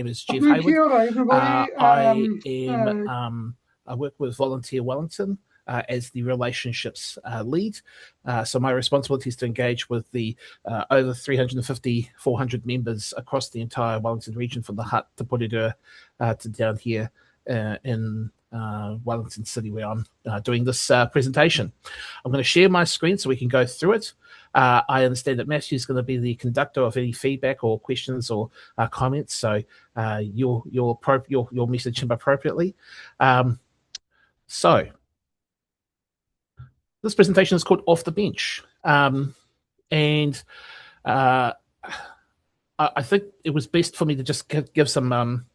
name is Jeff Hayward. Kia ora, everybody. I work with Volunteer Wellington as the relationships lead. So my responsibility is to engage with the over 350, 400 members across the entire Wellington region, from the hut to Porirua to down here in Wellington City, where I'm doing this presentation. I'm going to share my screen so we can go through it. I understand that Matthew is going to be the conductor of any feedback or questions or comments, so you'll message him appropriately. So this presentation is called Off the Bench, and I think it was best for me to just give some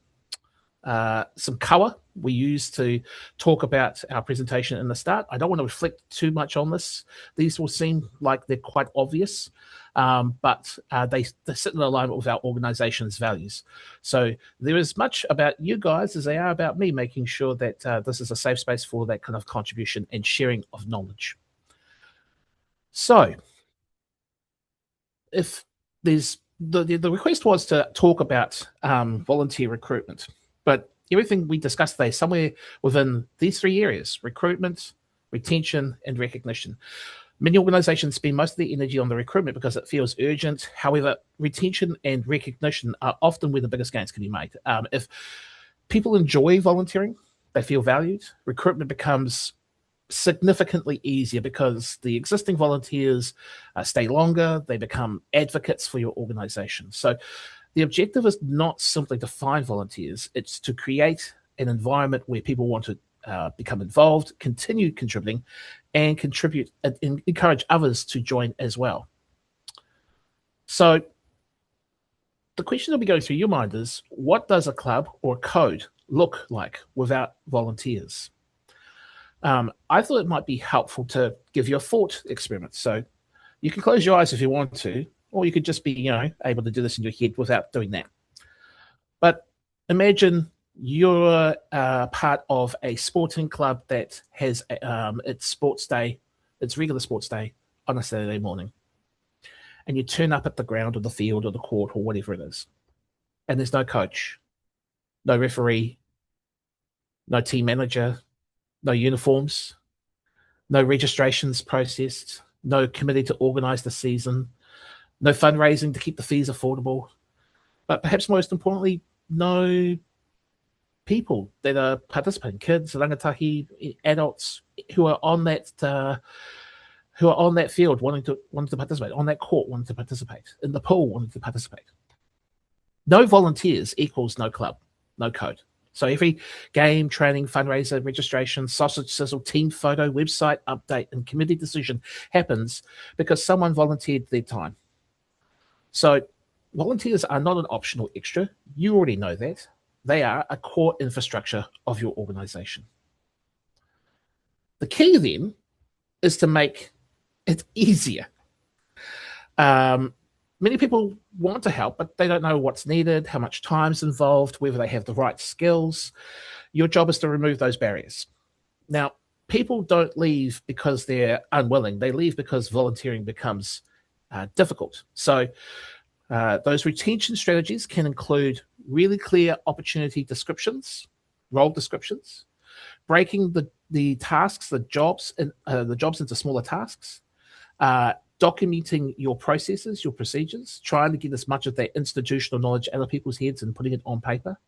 colour we use to talk about our presentation in the start. I don't want to reflect too much on this. These will seem like they're quite obvious, but they sit in alignment with our organisation's values. So they're as much about you guys as they are about me, making sure that this is a safe space for that kind of contribution and sharing of knowledge. So if there's the request was to talk about volunteer recruitment, but everything we discussed today somewhere within these three areas: recruitment, retention, and recognition. Many organizations spend most of their energy on the recruitment because it feels urgent. However, retention and recognition are often where the biggest gains can be made. If people enjoy volunteering, they feel valued, recruitment becomes significantly easier because the existing volunteers stay longer, they become advocates for your organization. So the objective is not simply to find volunteers, it's to create an environment where people want to become involved, continue contributing, and contribute and encourage others to join as well. So the question that'll be going through your mind is, what does a club or a code look like without volunteers? I thought it might be helpful to give you a thought experiment. So you can close your eyes if you want to, or you could just be, able to do this in your head without doing that. But imagine you're part of a sporting club that has its regular sports day on a Saturday morning. And you turn up at the ground or the field or the court or whatever it is. And there's no coach, no referee, no team manager, no uniforms, no registrations processed, no committee to organise the season, no fundraising to keep the fees affordable, but perhaps most importantly, no people that are participating, kids, rangatahi, adults who are on that field wanting to participate, on that court wanting to participate, in the pool wanting to participate. No volunteers equals no club, no code. So every game, training, fundraiser, registration, sausage sizzle, team photo, website update, and committee decision happens because someone volunteered their time. So volunteers are not an optional extra. You already know that. They are a core infrastructure of your organization. The key then is to make it easier. Many people want to help, but they don't know what's needed, how much time is involved, whether they have the right skills. Your job is to remove those barriers. Now, people don't leave because they're unwilling. They leave because volunteering becomes difficult. So those retention strategies can include really clear opportunity descriptions, role descriptions, breaking the tasks, the jobs into smaller tasks, documenting your processes, your procedures, trying to get as much of that institutional knowledge out of people's heads and putting it on paper,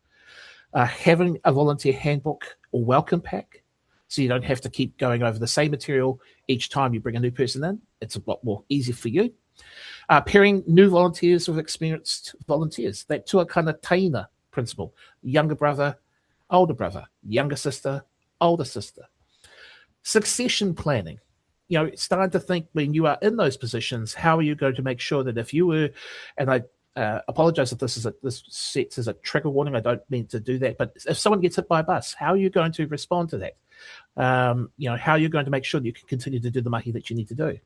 having a volunteer handbook or welcome pack so you don't have to keep going over the same material each time you bring a new person in. It's a lot more easy for you. Pairing new volunteers with experienced volunteers, that tuakana taina principle, younger brother, younger sister, older sister. Succession planning. Starting to think when you are in those positions, how are you going to make sure that if you were, and I apologize if this sets as a trigger warning, I don't mean to do that, but if someone gets hit by a bus, how are you going to respond to that? How are you going to make sure that you can continue to do the mahi that you need to do?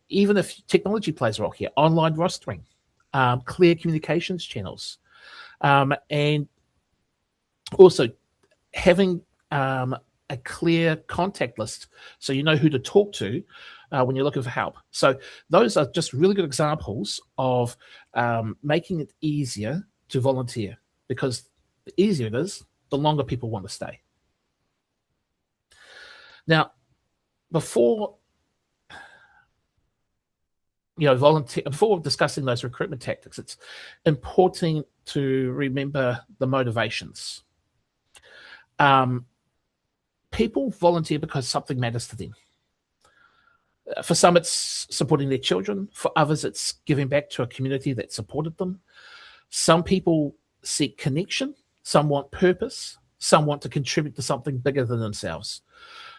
Even if technology plays a role here, online rostering, clear communications channels, and also having a clear contact list so you know who to talk to when you're looking for help. So those are just really good examples of making it easier to volunteer, because the easier it is, the longer people want to stay. Now, before before discussing those recruitment tactics, it's important to remember the motivations. People volunteer because something matters to them. For some, it's supporting their children. For others, it's giving back to a community that supported them. Some people seek connection. Some want purpose. Some want to contribute to something bigger than themselves.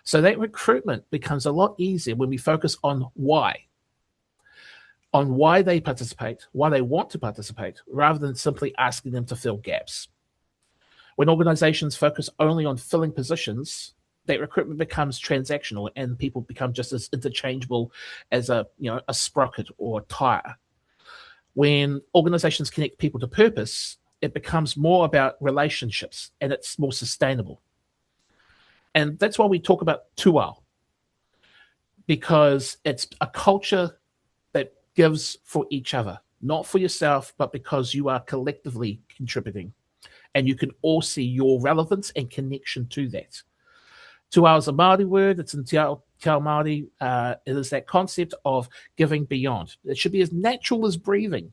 So that recruitment becomes a lot easier when we focus on why they participate, why they want to participate, rather than simply asking them to fill gaps. When organizations focus only on filling positions, that recruitment becomes transactional and people become just as interchangeable as a sprocket or a tire. When organizations connect people to purpose, it becomes more about relationships and it's more sustainable. And that's why we talk about tuao, because it's a culture that gives for each other, not for yourself, but because you are collectively contributing. And you can all see your relevance and connection to that. Tuao is a Māori word. It's in Te Ao Māori. It is that concept of giving beyond. It should be as natural as breathing.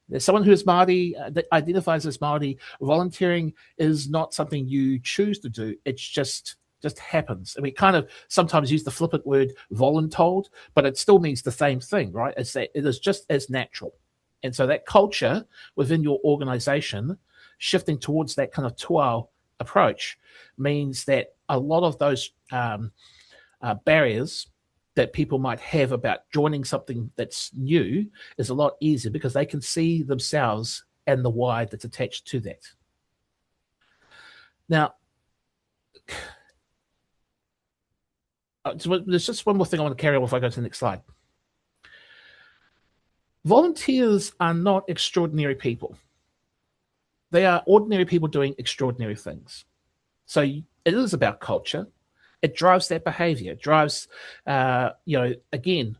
There's someone who is Māori, that identifies as Māori. Volunteering is not something you choose to do. It's just happens. And we kind of sometimes use the flippant word voluntold, but it still means the same thing, right? It's that it is just as natural. And so that culture within your organization, shifting towards that kind of tuao approach, means that a lot of those barriers that people might have about joining something that's new is a lot easier because they can see themselves and the why that's attached to that. Now, there's just one more thing I want to carry on before I go to the next slide. Volunteers are not extraordinary people. They are ordinary people doing extraordinary things. So it is about culture. It drives that behavior. It drives, again,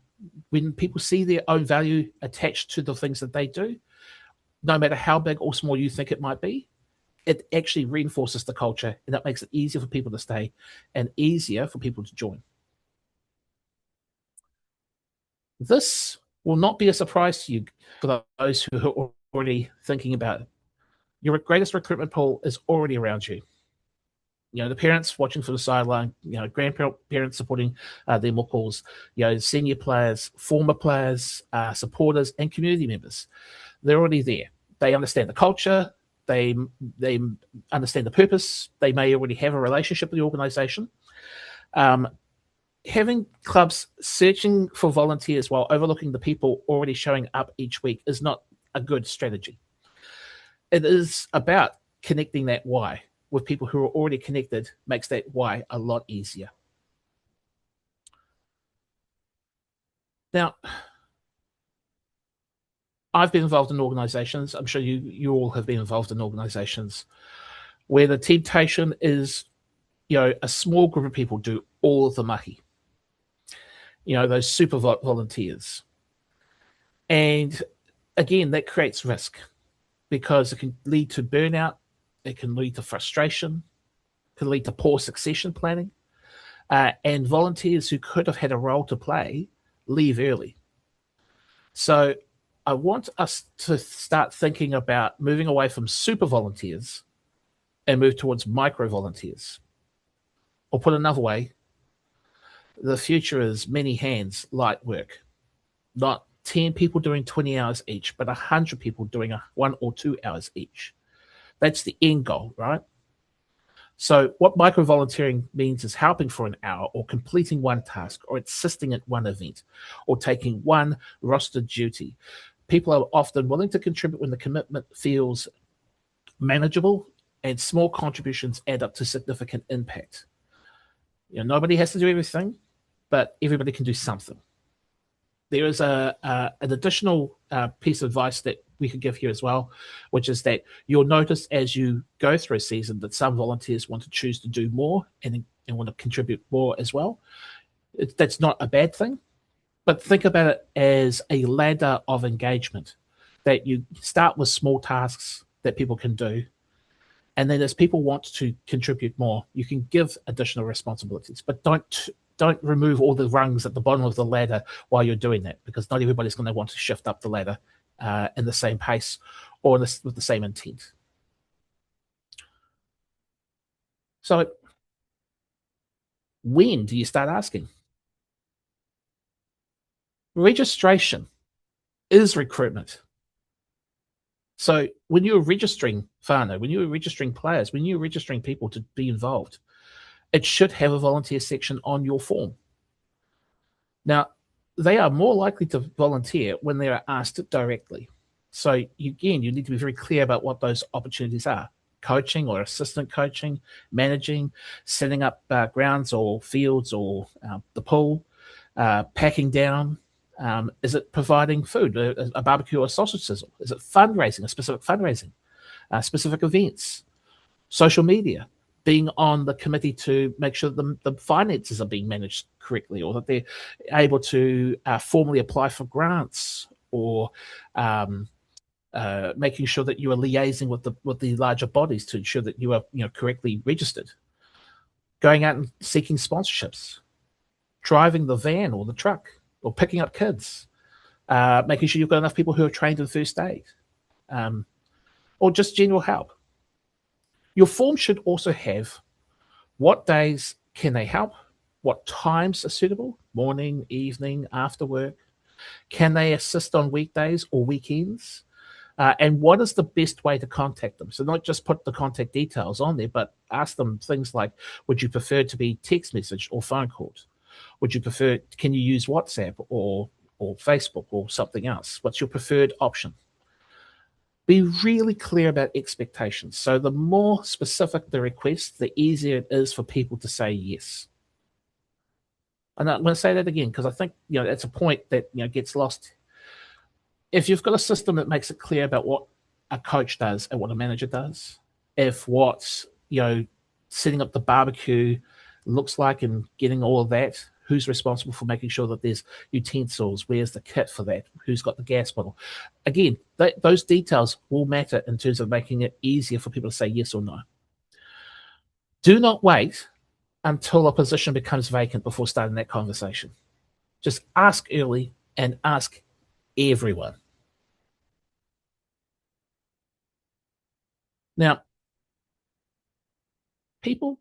when people see their own value attached to the things that they do, no matter how big or small you think it might be, it actually reinforces the culture, and that makes it easier for people to stay and easier for people to join. This will not be a surprise to you for those who are already thinking about it. Your greatest recruitment pool is already around you. The parents watching from the sideline, grandparents supporting their mokos, senior players, former players, supporters, and community members. They're already there. They understand the culture. They understand the purpose. They may already have a relationship with the organization. Having clubs searching for volunteers while overlooking the people already showing up each week is not a good strategy. It is about connecting that why with people who are already connected, makes that why a lot easier. Now, I've been involved in organizations. I'm sure you all have been involved in organizations where the temptation is, a small group of people do all of the mahi. Those super volunteers. And again, that creates risk because it can lead to burnout. It can lead to frustration, can lead to poor succession planning, and volunteers who could have had a role to play leave early. So I want us to start thinking about moving away from super volunteers and move towards micro volunteers. Or put another way, the future is many hands, light work. Not 10 people doing 20 hours each, but 100 people doing 1 or 2 hours each. That's the end goal, right? So what micro-volunteering means is helping for an hour or completing one task or assisting at one event or taking one rostered duty. People are often willing to contribute when the commitment feels manageable and small contributions add up to significant impact. Nobody has to do everything, but everybody can do something. There is an additional piece of advice that we could give here as well, which is that you'll notice as you go through a season that some volunteers want to choose to do more and want to contribute more as well. That's not a bad thing, but think about it as a ladder of engagement, that you start with small tasks, that people can do. And then as people want to contribute more, you can give additional responsibilities, but don't remove all the rungs at the bottom of the ladder while you're doing that, because not everybody's going to want to shift up the ladder in the same pace or with the same intent. So when do you start asking? Registration is recruitment. So when you're registering whānau, when you're registering players, when you're registering people to be involved, it should have a volunteer section on your form. Now, they are more likely to volunteer when they are asked directly. So you need to be very clear about what those opportunities are. Coaching or assistant coaching, managing, setting up grounds or fields or the pool, packing down. Is it providing food, a barbecue or a sausage sizzle? Is it fundraising, a specific fundraising, specific events, social media, being on the committee to make sure that the finances are being managed correctly, or that they're able to formally apply for grants, or making sure that you are liaising with the larger bodies to ensure that you are correctly registered, going out and seeking sponsorships, driving the van or the truck, or picking up kids, making sure you've got enough people who are trained in first aid, or just general help. Your form should also have what days can they help, what times are suitable, morning, evening, after work, can they assist on weekdays or weekends, and what is the best way to contact them. So not just put the contact details on there, but ask them things like, would you prefer to be text messaged or phone called? Would you prefer, can you use WhatsApp or Facebook or something else? What's your preferred option? Be really clear about expectations. So the more specific the request, the easier it is for people to say yes. And I'm going to say that again because I think it's a point that gets lost. If you've got a system that makes it clear about what a coach does and what a manager does, if what setting up the barbecue looks like and getting all of that, who's responsible for making sure that there's utensils, where's the kit for that, who's got the gas bottle. Again, those details will matter in terms of making it easier for people to say yes or no. Do not wait until a position becomes vacant before starting that conversation. Just ask early and ask everyone. Now, people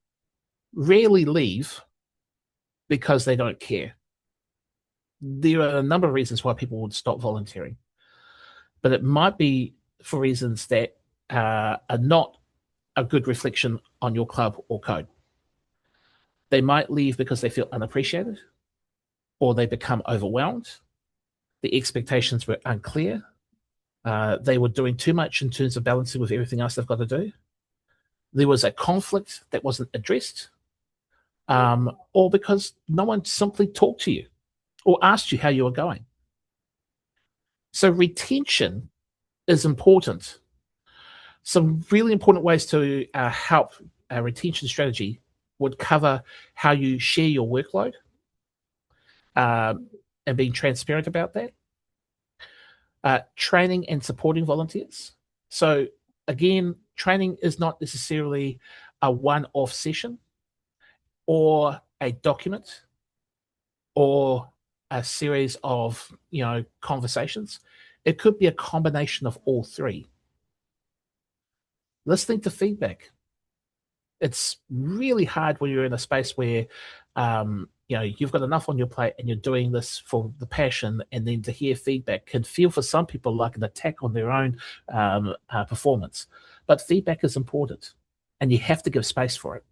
rarely leave because they don't care. There are a number of reasons why people would stop volunteering, but it might be for reasons that are not a good reflection on your club or code. They might leave because they feel unappreciated, or they become overwhelmed. The expectations were unclear. They were doing too much in terms of balancing with everything else they've got to do. There was a conflict that wasn't addressed, or because no one simply talked to you or asked you how you were going. So retention is important. Some really important ways to help a retention strategy would cover how you share your workload, and being transparent about that. Training and supporting volunteers. So again, training is not necessarily a one-off session or a document or a series of conversations. It could be a combination of all three. Listening to feedback. It's really hard when you're in a space where you've got enough on your plate and you're doing this for the passion, and then to hear feedback can feel for some people like an attack on their own performance. But feedback is important, and you have to give space for it.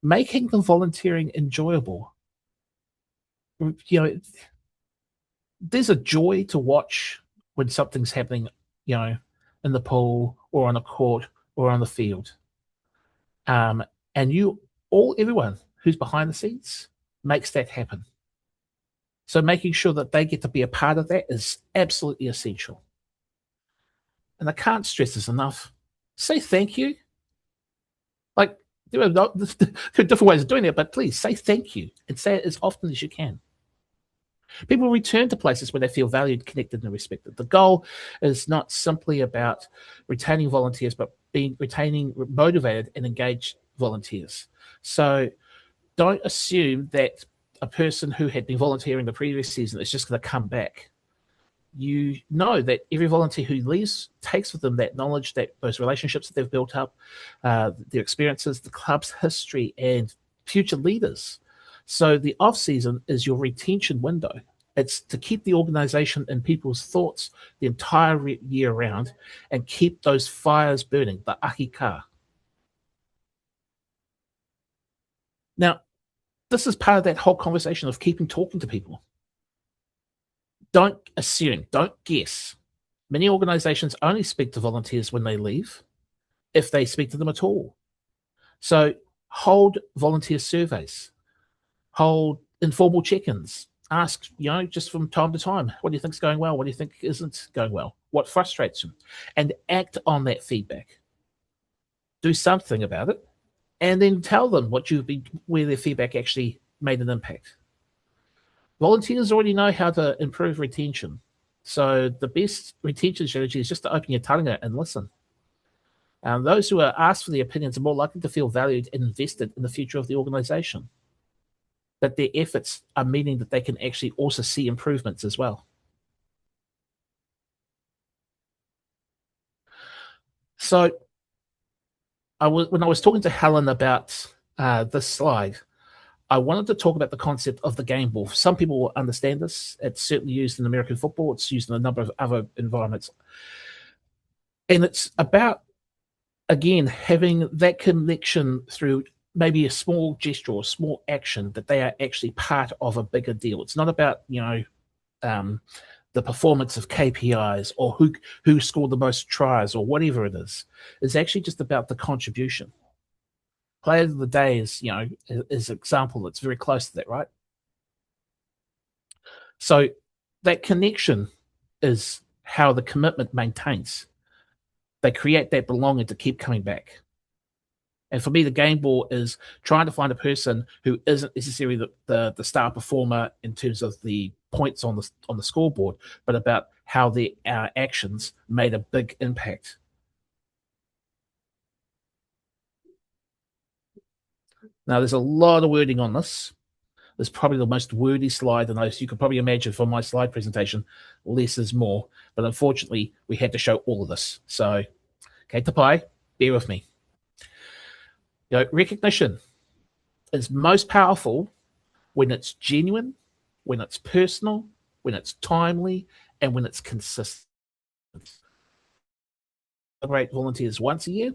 Making the volunteering enjoyable. There's a joy to watch when something's happening, in the pool or on a court or on the field. And everyone who's behind the scenes makes that happen. So making sure that they get to be a part of that is absolutely essential. And I can't stress this enough. Say thank you. Like, there are different ways of doing it, but please say thank you and say it as often as you can. People return to places where they feel valued, connected, and respected. The goal is not simply about retaining volunteers, but retaining motivated and engaged volunteers. So don't assume that a person who had been volunteering the previous season is just going to come back. You know that every volunteer who leaves takes with them that knowledge, that those relationships that they've built up, their experiences, the club's history, and future leaders. So the off season is your retention window. It's to keep the organization in people's thoughts the entire year round and keep those fires burning, the ahika. Now, this is part of that whole conversation of keeping talking to people. Don't assume, don't guess. Many organizations only speak to volunteers when they leave, if they speak to them at all. So hold volunteer surveys, hold informal check-ins, ask, just from time to time, what do you think is going well? What do you think isn't going well? What frustrates you? And act on that feedback. Do something about it, and then tell them where their feedback actually made an impact. Volunteers already know how to improve retention. So the best retention strategy is just to open your taringa and listen. Those who are asked for their opinions are more likely to feel valued and invested in the future of the organization. That their efforts are meaning that they can actually also see improvements as well. So when I was talking to Helen about this slide, I wanted to talk about the concept of the game ball. Some people will understand this. It's certainly used in American football. It's used in a number of other environments. And it's about, again, having that connection through maybe a small gesture or small action that they are actually part of a bigger deal. It's not about, the performance of KPIs or who scored the most tries or whatever it is. It's actually just about the contribution. Player of the day is an example that's very close to that, right? So that connection is how the commitment maintains. They create that belonging to keep coming back. And for me, the game ball is trying to find a person who isn't necessarily the star performer in terms of the points on the scoreboard, but about how their actions made a big impact. Now, there's a lot of wording on this. There's probably the most wordy slide, and as you could probably imagine from my slide presentation, less is more. But unfortunately, we had to show all of this. So, okay, Tapai, bear with me. Recognition is most powerful when it's genuine, when it's personal, when it's timely, and when it's consistent. Celebrate volunteers once a year.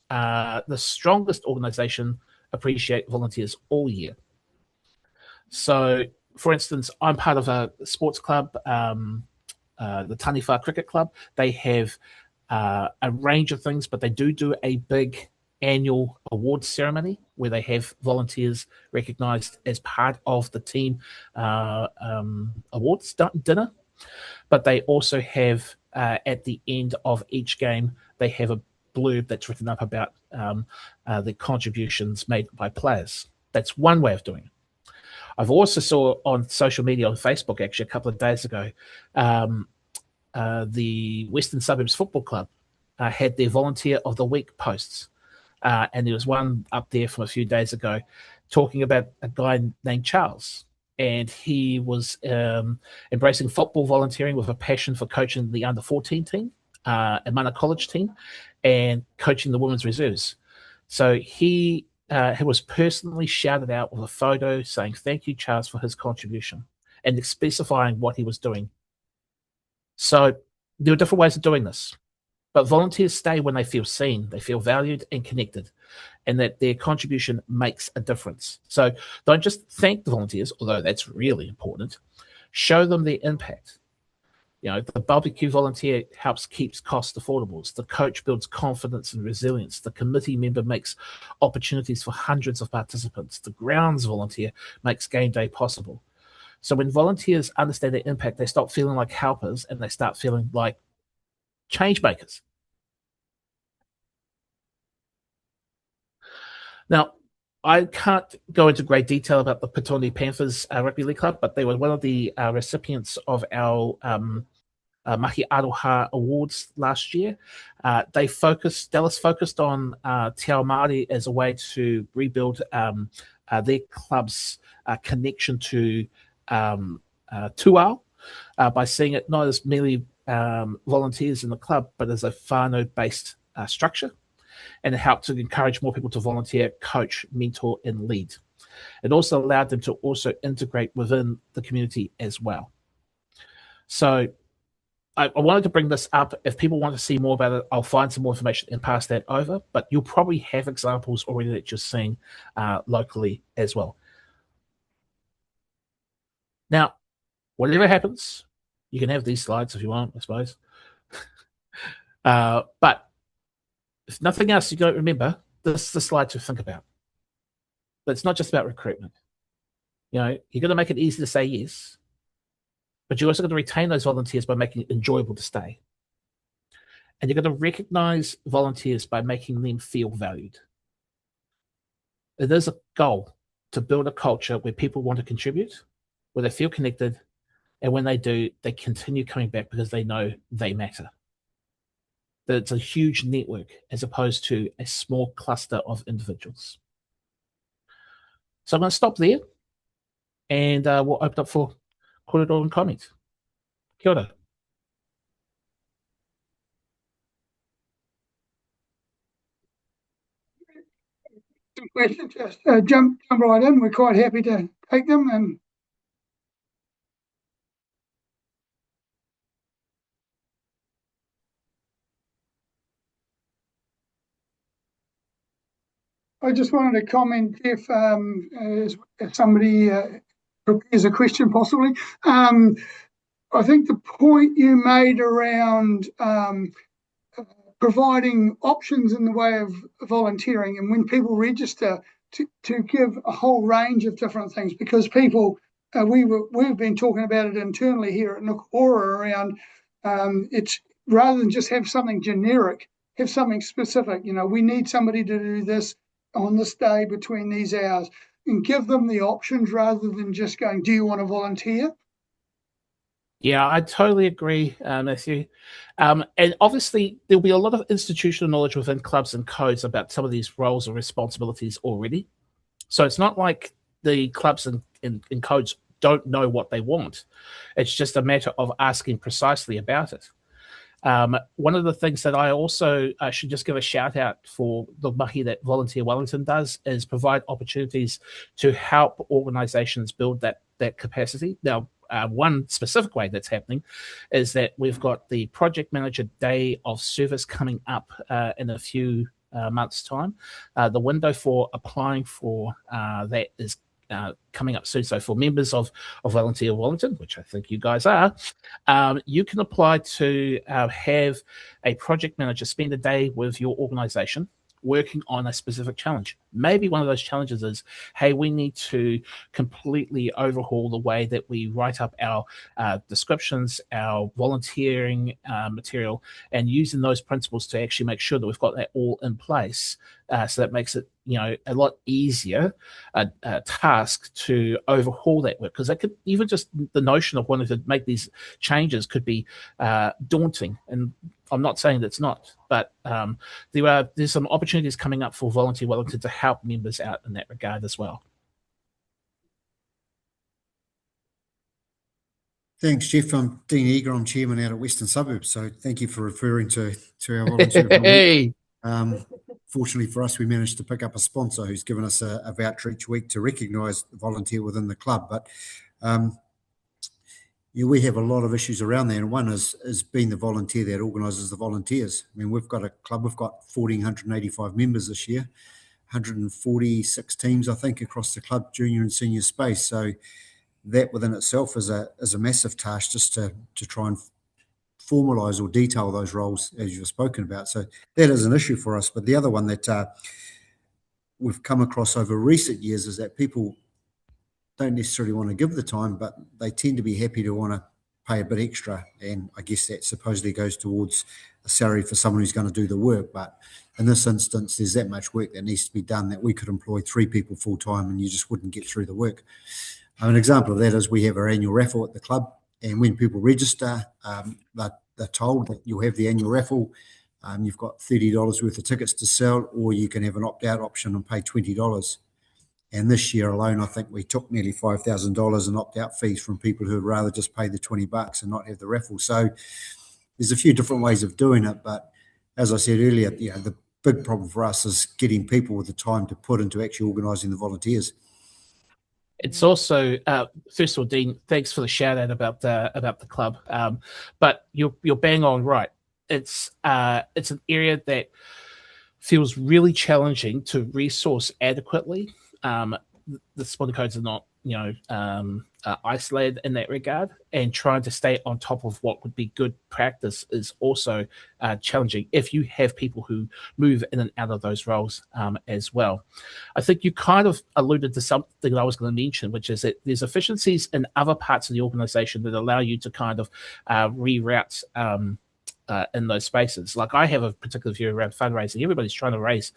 The strongest organization appreciate volunteers all year. So, for instance, I'm part of a sports club, the Taniwha Cricket Club. They have a range of things, but they do a big annual awards ceremony where they have volunteers recognised as part of the team awards dinner. But they also have, at the end of each game, they have a blurb that's written up about the contributions made by players. That's one way of doing it. I've also saw on social media, on Facebook, actually, a couple of days ago, the Western Suburbs Football Club had their Volunteer of the Week posts. And there was one up there from a few days ago talking about a guy named Charles. And he was embracing football volunteering with a passion for coaching the under-14 team, a Mana College team, and coaching the women's reserves. So he was personally shouted out with a photo saying, "Thank you, Charles, for his contribution," and specifying what he was doing. So there are different ways of doing this. But volunteers stay when they feel seen, they feel valued and connected, and that their contribution makes a difference. So don't just thank the volunteers, although that's really important. Show them their impact. The barbecue volunteer helps keeps costs affordable. The coach builds confidence and resilience. The committee member makes opportunities for hundreds of participants. The grounds volunteer makes game day possible. So when volunteers understand their impact, they stop feeling like helpers and they start feeling like change makers. Now, I can't go into great detail about the Petone Panthers Rugby League Club, but they were one of the recipients of our Mahi Aroha Awards last year. Dallas focused on Te Ao Māori as a way to rebuild their club's connection to Tuao by seeing it not as merely volunteers in the club, but as a whānau-based structure, and it helped to encourage more people to volunteer, coach, mentor, and lead. It also allowed them to also integrate within the community as well. So I wanted to bring this up. If people want to see more about it, I'll find some more information and pass that over. But you'll probably have examples already that you're seeing locally as well. Now, whatever happens, you can have these slides if you want, I suppose. But if nothing else you don't remember, this is the slide to think about. But it's not just about recruitment. You're going to make it easy to say yes, but you're also going to retain those volunteers by making it enjoyable to stay. And you're going to recognize volunteers by making them feel valued. It is a goal to build a culture where people want to contribute, where they feel connected, and when they do, they continue coming back because they know they matter. That it's a huge network as opposed to a small cluster of individuals. So I'm going to stop there, and we'll open up for korero and comment. Kia ora. Some questions, just jump right in. We're quite happy to take them. And I just wanted to comment if somebody prepares a question, possibly. I think the point you made around providing options in the way of volunteering, and when people register, to give a whole range of different things, because people, we've been talking about it internally here at Nukora around it's rather than just have something generic, have something specific. We need somebody to do this on this day between these hours, and give them the options rather than just going, do you want to volunteer? Yeah, I totally agree, Matthew. And obviously, there'll be a lot of institutional knowledge within clubs and codes about some of these roles and responsibilities already. So it's not like the clubs and codes don't know what they want. It's just a matter of asking precisely about it. One of the things that I also should just give a shout out for the mahi that Volunteer Wellington does is provide opportunities to help organisations build that capacity. Now, one specific way that's happening is that we've got the Project Manager Day of Service coming up in a few months' time. The window for applying for that is coming up soon. So for members of Volunteer Wellington, which I think you guys are, you can apply to have a project manager spend a day with your organisation working on a specific challenge. Maybe one of those challenges is, hey, we need to completely overhaul the way that we write up our descriptions, our volunteering material, and using those principles to actually make sure that we've got that all in place. So that makes it, a lot easier task to overhaul that work, because that could, even just the notion of wanting to make these changes could be daunting. And I'm not saying that's not, but there's some opportunities coming up for Volunteer Wellington to help members out in that regard as well. Thanks, Jeff. I'm Dean Eager. I'm chairman out at Western Suburbs. So thank you for referring to our volunteer. Hey. Fortunately for us, we managed to pick up a sponsor who's given us a voucher each week to recognise the volunteer within the club. But we have a lot of issues around there, and one is being the volunteer that organises the volunteers. I mean, we've got a club, we've got 1,485 members this year, 146 teams, I think, across the club, junior and senior space. So that within itself is a massive task, just to try and formalise or detail those roles as you've spoken about. So that is an issue for us. But the other one that we've come across over recent years is that people don't necessarily want to give the time, but they tend to be happy to want to pay a bit extra, and I guess that supposedly goes towards a salary for someone who's going to do the work. But in this instance, there's that much work that needs to be done that we could employ 3 people full time, and you just wouldn't get through the work. An example of that is we have our annual raffle at the club, and when people register, they're told that you'll have the annual raffle. You've got $30 worth of tickets to sell, or you can have an opt-out option and pay $20. And this year alone, I think we took nearly $5,000 in opt-out fees from people who would rather just pay the $20 and not have the raffle. So there's a few different ways of doing it. But as I said earlier, the big problem for us is getting people with the time to put into actually organising the volunteers. It's also, first of all, Dean, thanks for the shout out about the club. But you're bang on right. It's an area that feels really challenging to resource adequately. The spawning codes are not, isolated in that regard, and trying to stay on top of what would be good practice is also challenging if you have people who move in and out of those roles as well. I think you kind of alluded to something that I was going to mention, which is that there's efficiencies in other parts of the organization that allow you to kind of reroute in those spaces. Like I have a particular view around fundraising. Everybody's trying to raise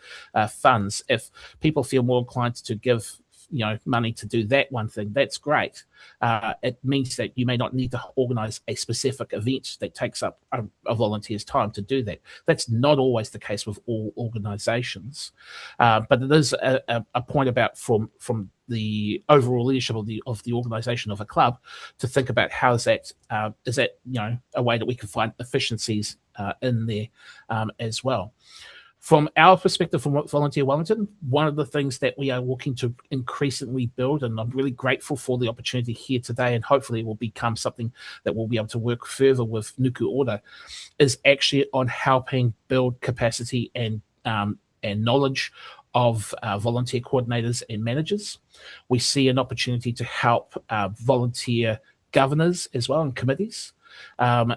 funds. If people feel more inclined to give money to do that one thing, that's great. It means that you may not need to organize a specific event that takes up a volunteer's time to do that. That's not always the case with all organizations, but it is a point about from the overall leadership of the organization of a club to think about how is that a way that we can find efficiencies in there as well. From our perspective, from Volunteer Wellington, one of the things that we are looking to increasingly build, and I'm really grateful for the opportunity here today, and hopefully it will become something that we'll be able to work further with Nuku Order, is actually on helping build capacity and knowledge of volunteer coordinators and managers. We see an opportunity to help volunteer governors as well and committees. And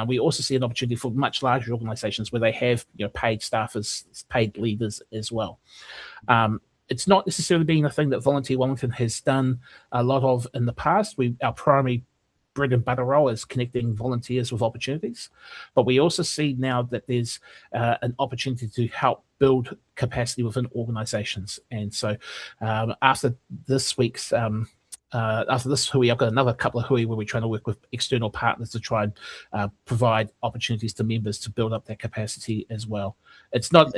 we also see an opportunity for much larger organizations where they have paid staffers, paid leaders as well. It's not necessarily been a thing that Volunteer Wellington has done a lot of in the past. Our primary bread and butter role is connecting volunteers with opportunities, but we also see now that there's an opportunity to help build capacity within organizations. And so after this week's after this hui, I've got another couple of hui where we're trying to work with external partners to try and provide opportunities to members to build up their capacity as well. It's not,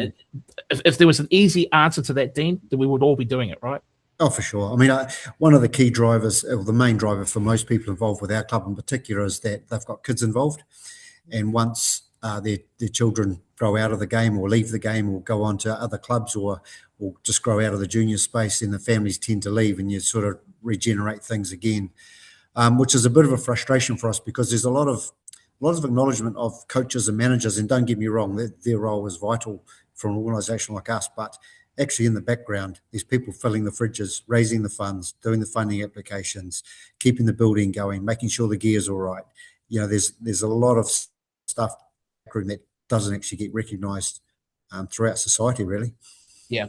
if there was an easy answer to that, Dean, then we would all be doing it, right? Oh, for sure. I mean, one of the key drivers, or the main driver for most people involved with our club in particular, is that they've got kids involved. And once their children grow out of the game or leave the game or go on to other clubs or just grow out of the junior space, then the families tend to leave and you sort of regenerate things again, which is a bit of a frustration for us because there's a lot of acknowledgement of coaches and managers, and don't get me wrong, their role is vital for an organisation like us, but actually in the background, there's people filling the fridges, raising the funds, doing the funding applications, keeping the building going, making sure the gear's all right. There's a lot of stuff that doesn't actually get recognised throughout society, really. Yeah,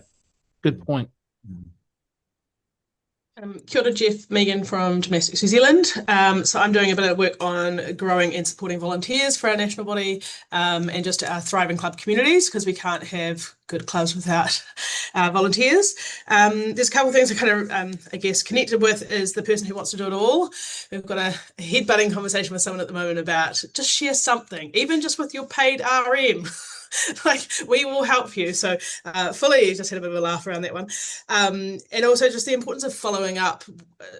good point. Kia ora, Jeff, Megan from Gymnastics New Zealand. So I'm doing a bit of work on growing and supporting volunteers for our national body and just our thriving club communities, because we can't have good clubs without volunteers. There's a couple of things I kind of, I guess, connected with is the person who wants to do it all. We've got a head-butting conversation with someone at the moment about just share something, even just with your paid RM. Like, we will help you. So fully just had a bit of a laugh around that one. And also just the importance of following up.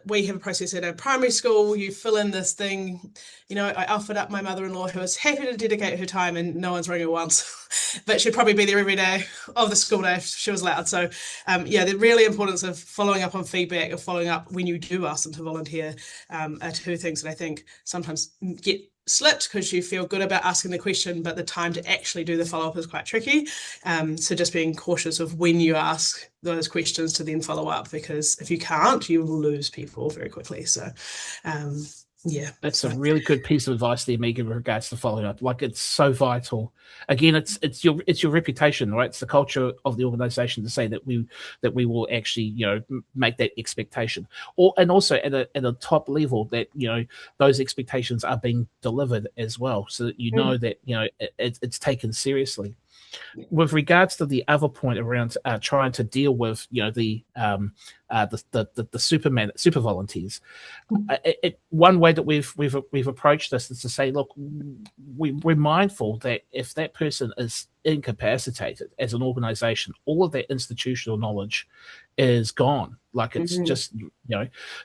We have a process at our primary school. You fill in this thing. I offered up my mother-in-law who was happy to dedicate her time, and no one's rang her once, but she'd probably be there every day of the school day if she was allowed. So the really importance of following up on feedback, of following up when you do ask them to volunteer are two things that I think sometimes get slipped because you feel good about asking the question, but the time to actually do the follow-up is quite tricky. So just being cautious of when you ask those questions to then follow up, because if you can't, you will lose people very quickly. So Yeah, That's so a really good piece of advice there, Megan, with regards to following up. Like, it's so vital. Again, it's your reputation, right? It's the culture of the organisation to say that we will actually, make that expectation, and also at a top level that those expectations are being delivered as well, so that that it's taken seriously. With regards to the other point around trying to deal with the super volunteers, one way that we've approached this is to say, look, we're mindful that if that person is incapacitated as an organization, all of that institutional knowledge is gone. Like, it's just,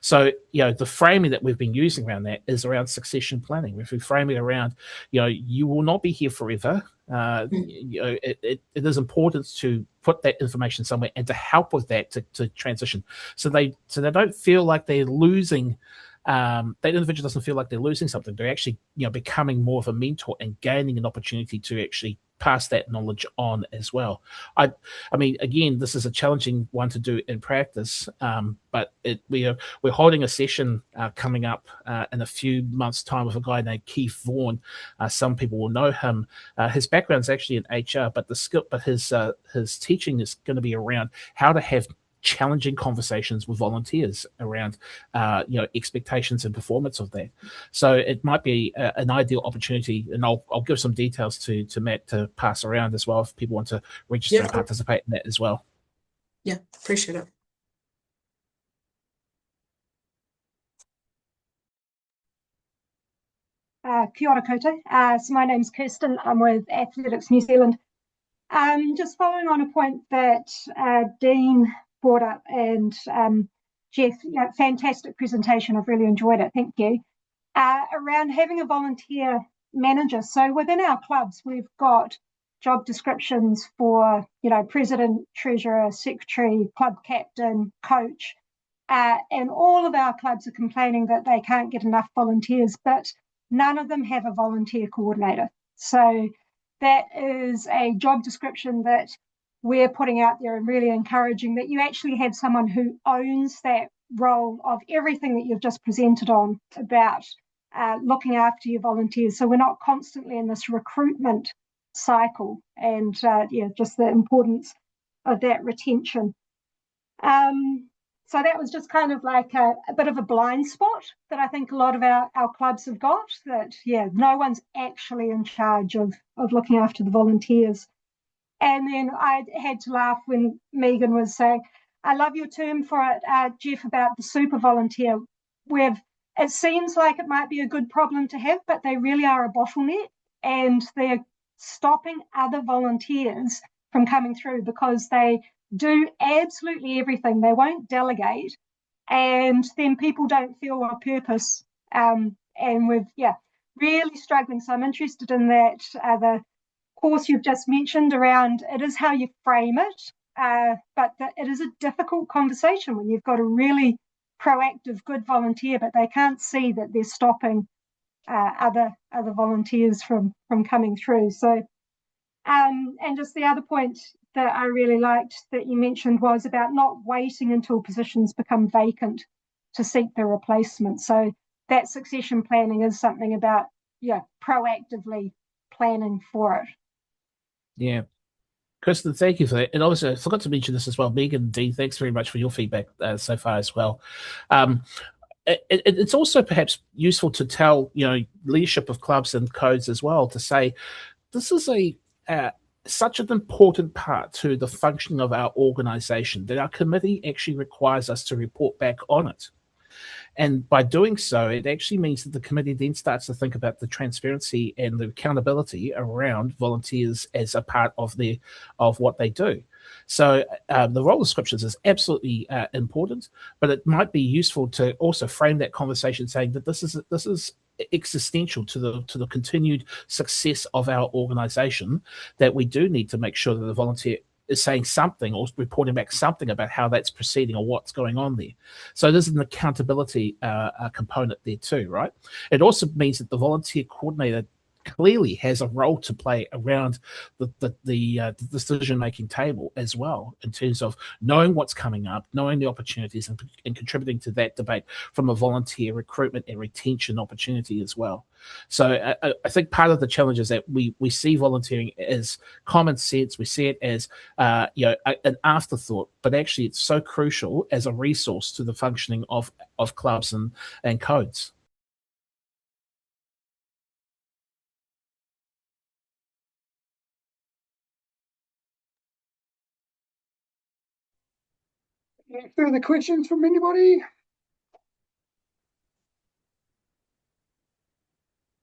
so, the framing that we've been using around that is around succession planning. If we frame it around, you will not be here forever. It is important to put that information somewhere and to help with that to transition, so they don't feel like they're losing. That individual doesn't feel like they're losing something. They're actually, becoming more of a mentor and gaining an opportunity to actually pass that knowledge on as well. I mean, again, this is a challenging one to do in practice, but we're holding a session coming up in a few months' time with a guy named Keith Vaughan. Some people will know him. His background's actually in HR, but his teaching is going to be around how to have challenging conversations with volunteers around expectations and performance of that. So it might be an ideal opportunity, and I'll give some details to Matt to pass around as well if people want to register and participate in that as well. Yeah, appreciate it. Kia ora koutou. So my name's Kirsten. I'm with Athletics New Zealand. Just following on a point that Dean brought up, and Jeff, fantastic presentation. I've really enjoyed it. Thank you. Around having a volunteer manager. So within our clubs, we've got job descriptions for, president, treasurer, secretary, club captain, coach. And all of our clubs are complaining that they can't get enough volunteers, but none of them have a volunteer coordinator. So that is a job description that we're putting out there and really encouraging that you actually have someone who owns that role of everything that you've just presented on about looking after your volunteers. So we're not constantly in this recruitment cycle, and just the importance of that retention. So that was just kind of like a bit of a blind spot that I think a lot of our clubs have got, that, no one's actually in charge of looking after the volunteers. And then I had to laugh when Megan was saying, I love your term for it, Jeff, about the super volunteer. It seems like it might be a good problem to have, but they really are a bottleneck, and they're stopping other volunteers from coming through because they do absolutely everything. They won't delegate, and then people don't feel a purpose. And we're really struggling. So I'm interested in that. The course you've just mentioned around, it is how you frame it, but it is a difficult conversation when you've got a really proactive, good volunteer, but they can't see that they're stopping other volunteers from coming through. So, and just the other point that I really liked that you mentioned was about not waiting until positions become vacant to seek the replacement. So that succession planning is something about proactively planning for it. Yeah. Kristen, thank you for that. And also, I forgot to mention this as well. Megan and Dean, thanks very much for your feedback so far as well. It's also perhaps useful to tell, leadership of clubs and codes as well, to say this is such an important part to the functioning of our organisation that our committee actually requires us to report back on it. And by doing so, it actually means that the committee then starts to think about the transparency and the accountability around volunteers as a part of what they do. So the role descriptions is absolutely important, but it might be useful to also frame that conversation saying that this is existential to the continued success of our organisation, that we do need to make sure that the volunteer is saying something or reporting back something about how that's proceeding or what's going on there. So there's an accountability component there too, right? It also means that the volunteer coordinator clearly has a role to play around the decision-making table as well, in terms of knowing what's coming up, knowing the opportunities, and contributing to that debate from a volunteer recruitment and retention opportunity as well. So I think part of the challenge is that we see volunteering as common sense. We see it as an afterthought, but actually it's so crucial as a resource to the functioning of clubs and codes. Any further questions from anybody?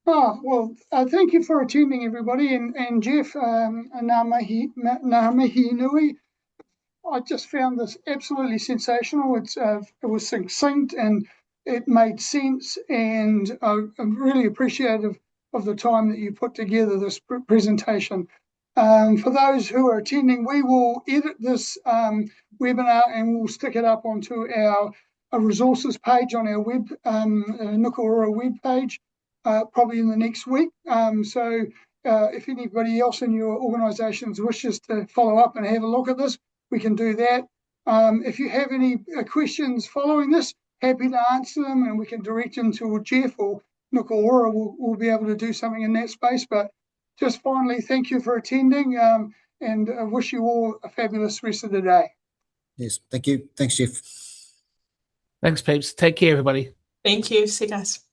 Well, thank you for attending, everybody, and Jeff, ngā mihi nui. I just found this absolutely sensational. It was succinct and it made sense, and I'm really appreciative of the time that you put together this presentation. For those who are attending, we will edit this webinar and we'll stick it up onto our resources page on our web, Nuku'ora web page, probably in the next week. So if anybody else in your organisations wishes to follow up and have a look at this, we can do that. If you have any questions following this, happy to answer them, and we can direct them to Jeff or Nuku'ora. We'll be able to do something in that space. But just finally, thank you for attending, and I wish you all a fabulous rest of the day. Yes, thank you. Thanks, Jeff. Thanks, peeps. Take care, everybody. Thank you. See you guys.